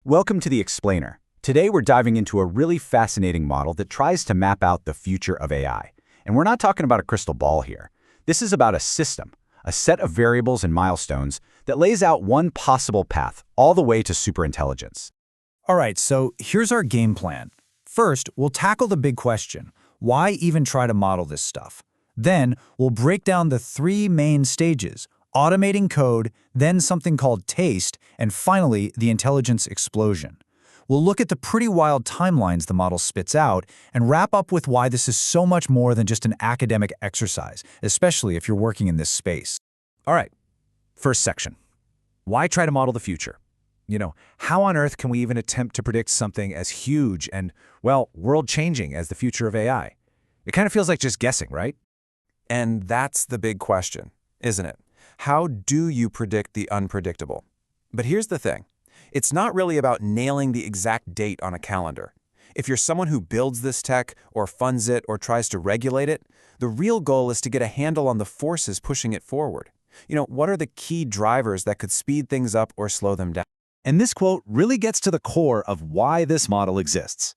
Welcome to the Explainer. Today we're diving into a really fascinating model that tries to map out the future of AI. And we're not talking about a crystal ball here. This is about a system, a set of variables and milestones that lays out one possible path all the way to superintelligence. All right, so here's our game plan. First, we'll tackle the big question: why even try to model this stuff? Then, we'll break down the three main stages: automating code, then something called taste, and finally, the intelligence explosion. We'll look at the pretty wild timelines the model spits out and wrap up with why this is so much more than just an academic exercise, especially if you're working in this space. All right, first section. Why try to model the future? How on earth can we even attempt to predict something as huge and, well, world-changing as the future of AI? It kind of feels like just guessing, right? And that's the big question, isn't it? How do you predict the unpredictable? But here's the thing. It's not really about nailing the exact date on a calendar. If you're someone who builds this tech or funds it or tries to regulate it, the real goal is to get a handle on the forces pushing it forward. What are the key drivers that could speed things up or slow them down? And this quote really gets to the core of why this model exists.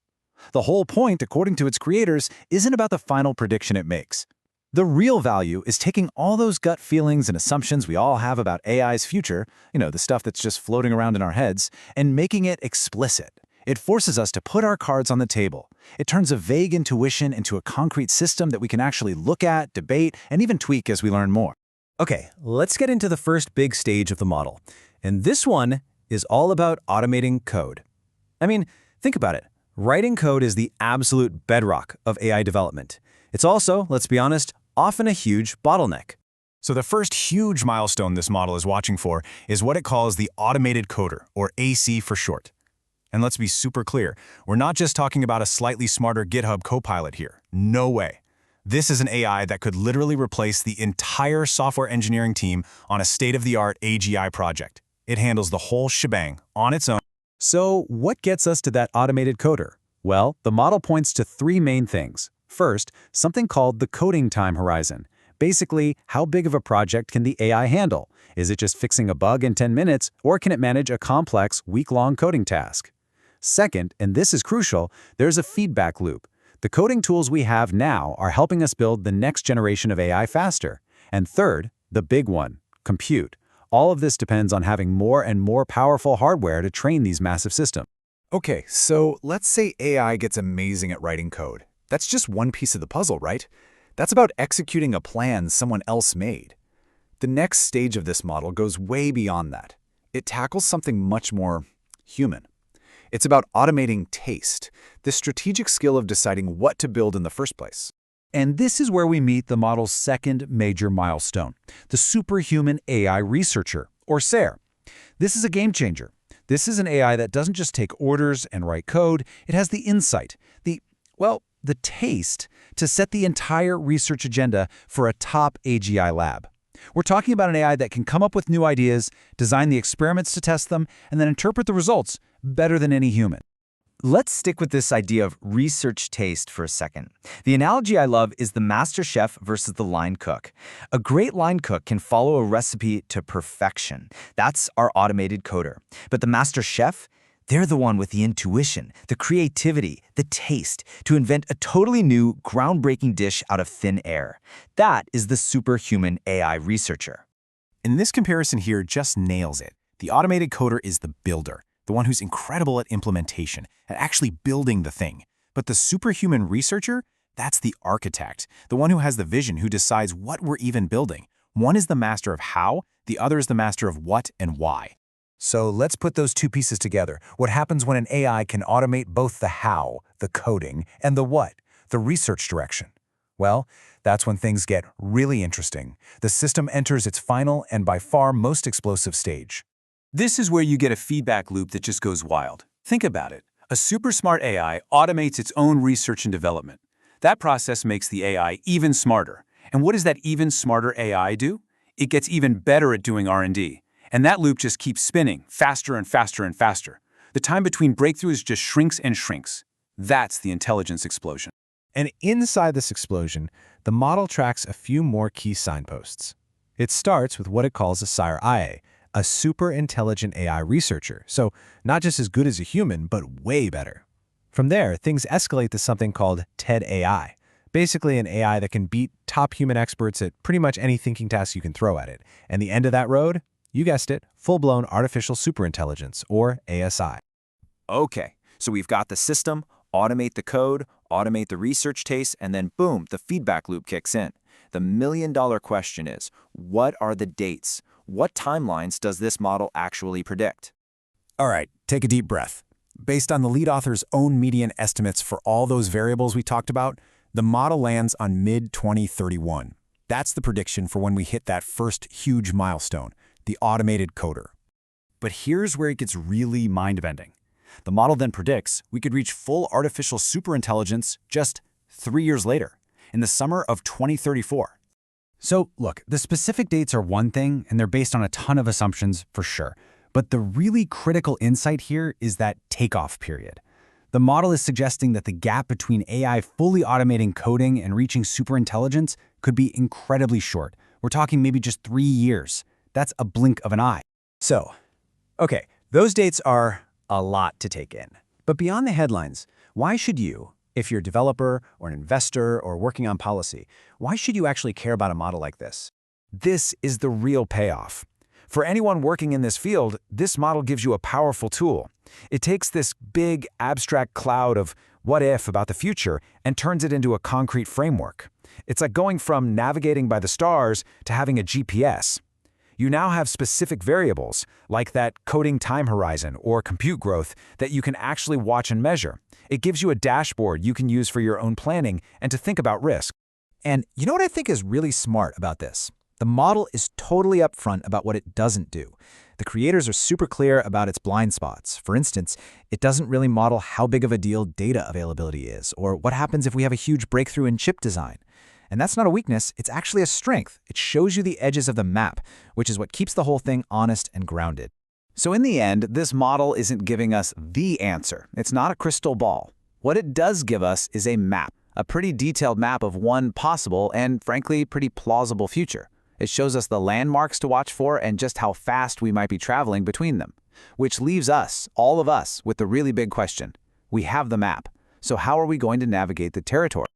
The whole point, according to its creators, isn't about the final prediction it makes. The real value is taking all those gut feelings and assumptions we all have about AI's future, the stuff that's just floating around in our heads, and making it explicit. It forces us to put our cards on the table. It turns a vague intuition into a concrete system that we can actually look at, debate, and even tweak as we learn more. Okay, let's get into the first big stage of the model. And this one is all about automating code. Think about it. Writing code is the absolute bedrock of AI development. It's also, let's be honest, often a huge bottleneck. So the first huge milestone this model is watching for is what it calls the automated coder, or AC for short. And let's be super clear, we're not just talking about a slightly smarter GitHub copilot here. No way. This is an AI that could literally replace the entire software engineering team on a state-of-the-art AGI project. It handles the whole shebang on its own. So what gets us to that automated coder? Well, the model points to three main things. First, something called the coding time horizon. Basically, how big of a project can the AI handle? Is it just fixing a bug in 10 minutes, or can it manage a complex, week-long coding task? Second, and this is crucial, there's a feedback loop. The coding tools we have now are helping us build the next generation of AI faster. And third, the big one, compute. All of this depends on having more and more powerful hardware to train these massive systems. Okay, so let's say AI gets amazing at writing code. That's just one piece of the puzzle, right? That's about executing a plan someone else made. The next stage of this model goes way beyond that. It tackles something much more human. It's about automating taste, the strategic skill of deciding what to build in the first place. And this is where we meet the model's second major milestone, the Superhuman AI Researcher, or SARE. This is a game changer. This is an AI that doesn't just take orders and write code, it has the insight, the taste to set the entire research agenda for a top AGI lab. We're talking about an AI that can come up with new ideas, design the experiments to test them, and then interpret the results better than any human. Let's stick with this idea of research taste for a second. The analogy I love is the master chef versus the line cook. A great line cook can follow a recipe to perfection. That's our automated coder. But the master chef, they're the one with the intuition, the creativity, the taste to invent a totally new, groundbreaking dish out of thin air. That is the Superhuman AI Researcher. And this comparison here just nails it. The automated coder is the builder, the one who's incredible at implementation, at actually building the thing. But the superhuman researcher, that's the architect, the one who has the vision, who decides what we're even building. One is the master of how, the other is the master of what and why. So let's put those two pieces together. What happens when an AI can automate both the how, the coding, and the what, the research direction? Well, that's when things get really interesting. The system enters its final and by far most explosive stage. This is where you get a feedback loop that just goes wild. Think about it. A super smart AI automates its own research and development. That process makes the AI even smarter. And what does that even smarter AI do? It gets even better at doing R&D. And that loop just keeps spinning faster and faster and faster. The time between breakthroughs just shrinks and shrinks. That's the intelligence explosion. And inside this explosion, the model tracks a few more key signposts. It starts with what it calls a sire IA, a super intelligent AI researcher, so not just as good as a human, but way better. From there, things escalate to something called TED AI, basically an AI that can beat top human experts at pretty much any thinking task you can throw at it. And the end of that road? You guessed it, full-blown artificial superintelligence, or ASI. Okay, so we've got the system, automate the code, automate the research taste, and then boom, the feedback loop kicks in. The million-dollar question is, what are the dates? What timelines does this model actually predict? All right, take a deep breath. Based on the lead author's own median estimates for all those variables we talked about, the model lands on mid-2031. That's the prediction for when we hit that first huge milestone, the automated coder. But here's where it gets really mind-bending. The model then predicts we could reach full artificial superintelligence just 3 years later, in the summer of 2034. So look, the specific dates are one thing, and they're based on a ton of assumptions for sure. But the really critical insight here is that takeoff period. The model is suggesting that the gap between AI fully automating coding and reaching superintelligence could be incredibly short. We're talking maybe just 3 years. That's a blink of an eye. So, okay, those dates are a lot to take in. But beyond the headlines, why should you, if you're a developer or an investor or working on policy, why should you actually care about a model like this? This is the real payoff. For anyone working in this field, this model gives you a powerful tool. It takes this big, abstract cloud of what if about the future and turns it into a concrete framework. It's like going from navigating by the stars to having a GPS. You now have specific variables, like that coding time horizon or compute growth, that you can actually watch and measure. It gives you a dashboard you can use for your own planning and to think about risk. And you know what I think is really smart about this? The model is totally upfront about what it doesn't do. The creators are super clear about its blind spots. For instance, it doesn't really model how big of a deal data availability is, or what happens if we have a huge breakthrough in chip design. And that's not a weakness, it's actually a strength. It shows you the edges of the map, which is what keeps the whole thing honest and grounded. So in the end, this model isn't giving us the answer. It's not a crystal ball. What it does give us is a map, a pretty detailed map of one possible and, frankly, pretty plausible future. It shows us the landmarks to watch for and just how fast we might be traveling between them. Which leaves us, all of us, with the really big question. We have the map, so how are we going to navigate the territory?